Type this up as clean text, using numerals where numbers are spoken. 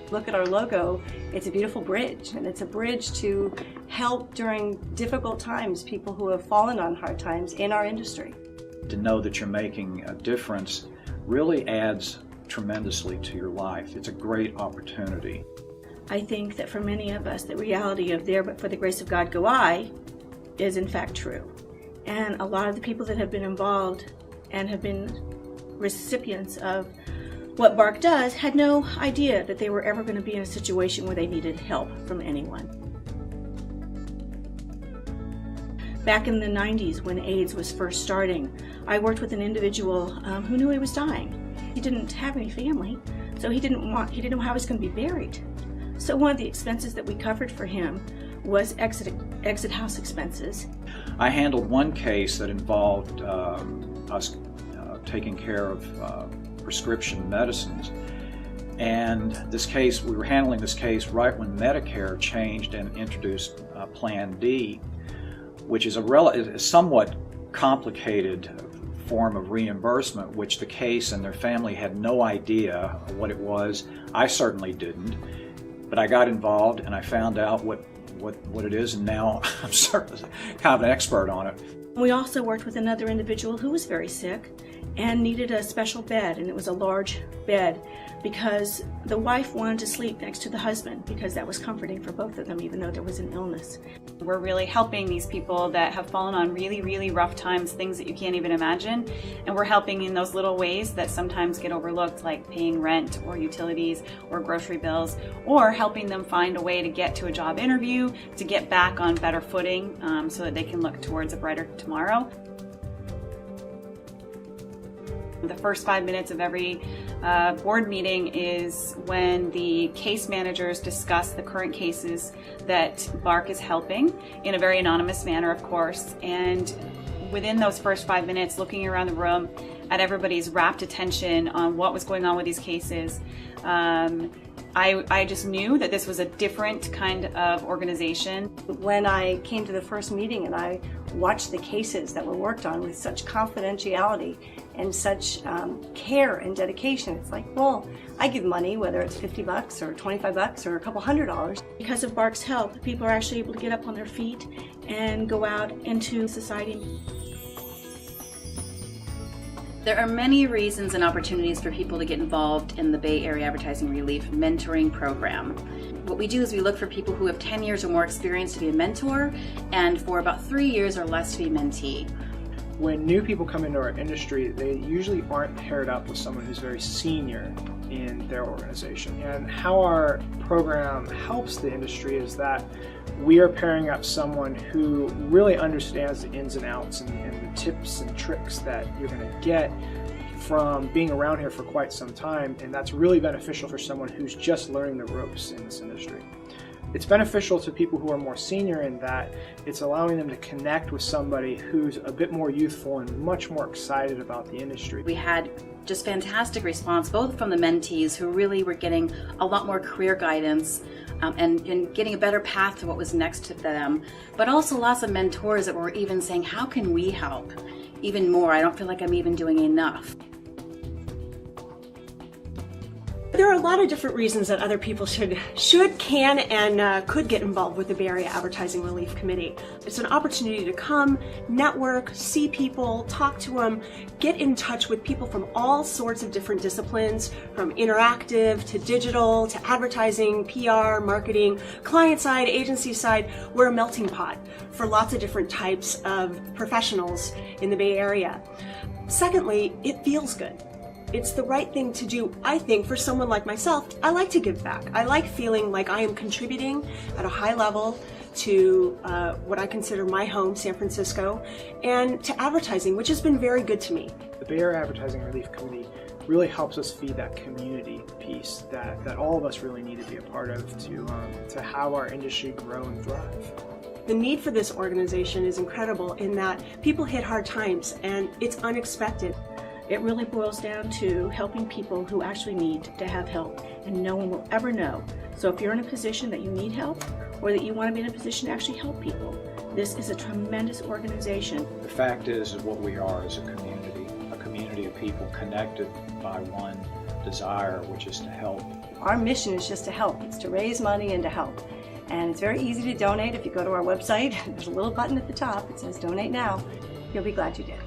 Look at our logo, it's a beautiful bridge, and it's a bridge to help during difficult times, people who have fallen on hard times in our industry. To know that you're making a difference really adds tremendously to your life. It's a great opportunity. I think that for many of us, the reality of there but for the grace of God go I is in fact true. And a lot of the people that have been involved and have been recipients of what Baarc does had no idea that they were ever going to be in a situation where they needed help from anyone. Back in the 90s when AIDS was first starting, I worked with an individual who knew he was dying. He didn't have any family, so he didn't know how he was going to be buried. So one of the expenses that we covered for him was exit house expenses. I handled one case that involved us taking care of prescription medicines. And this case, we were handling this case right when Medicare changed and introduced Plan D, which is a somewhat complicated form of reimbursement, which the case and their family had no idea what it was. I certainly didn't, but I got involved and I found out what it is, and now I'm certainly kind of an expert on it. We also worked with another individual who was very sick and needed a special bed, and it was a large bed because the wife wanted to sleep next to the husband because that was comforting for both of them, even though there was an illness. We're really helping these people that have fallen on really, really rough times, things that you can't even imagine, and we're helping in those little ways that sometimes get overlooked, like paying rent or utilities or grocery bills, or helping them find a way to get to a job interview, to get back on better footing so that they can look towards a brighter tomorrow. The first 5 minutes of every board meeting is when the case managers discuss the current cases that Baarc is helping in a very anonymous manner, of course. And within those first 5 minutes, looking around the room at everybody's rapt attention on what was going on with these cases, I just knew that this was a different kind of organization. When I came to the first meeting and I watched the cases that were worked on with such confidentiality and such care and dedication, it's like, well, I give money, whether it's $50 or $25 or a couple $100. Because of Baarc's help, people are actually able to get up on their feet and go out into society. There are many reasons and opportunities for people to get involved in the Bay Area Advertising Relief Mentoring Program. What we do is we look for people who have 10 years or more experience to be a mentor, and for about 3 years or less to be a mentee. When new people come into our industry, they usually aren't paired up with someone who's very senior in their organization. And how our program helps the industry is that we are pairing up someone who really understands the ins and outs and the tips and tricks that you're going to get from being around here for quite some time, and that's really beneficial for someone who's just learning the ropes in this industry. It's beneficial to people who are more senior in that it's allowing them to connect with somebody who's a bit more youthful and much more excited about the industry. We had just fantastic response, both from the mentees who really were getting a lot more career guidance and getting a better path to what was next to them, but also lots of mentors that were even saying, how can we help even more? I don't feel like I'm even doing enough. There are a lot of different reasons that other people should, can, and could get involved with the Bay Area Advertising Relief Committee. It's an opportunity to come, network, see people, talk to them, get in touch with people from all sorts of different disciplines, from interactive to digital to advertising, PR, marketing, client side, agency side. We're a melting pot for lots of different types of professionals in the Bay Area. Secondly, it feels good. It's the right thing to do, I think, for someone like myself. I like to give back. I like feeling like I am contributing at a high level to what I consider my home, San Francisco, and to advertising, which has been very good to me. The Bay Area Advertising Relief Committee really helps us feed that community piece that all of us really need to be a part of to have our industry grow and thrive. The need for this organization is incredible in that people hit hard times and it's unexpected. It really boils down to helping people who actually need to have help, and no one will ever know. So if you're in a position that you need help, or that you want to be in a position to actually help people, this is a tremendous organization. The fact is what we are as a community of people connected by one desire, which is to help. Our mission is just to help. It's to raise money and to help. And it's very easy to donate. If you go to our website, there's a little button at the top. It says Donate Now. You'll be glad you did.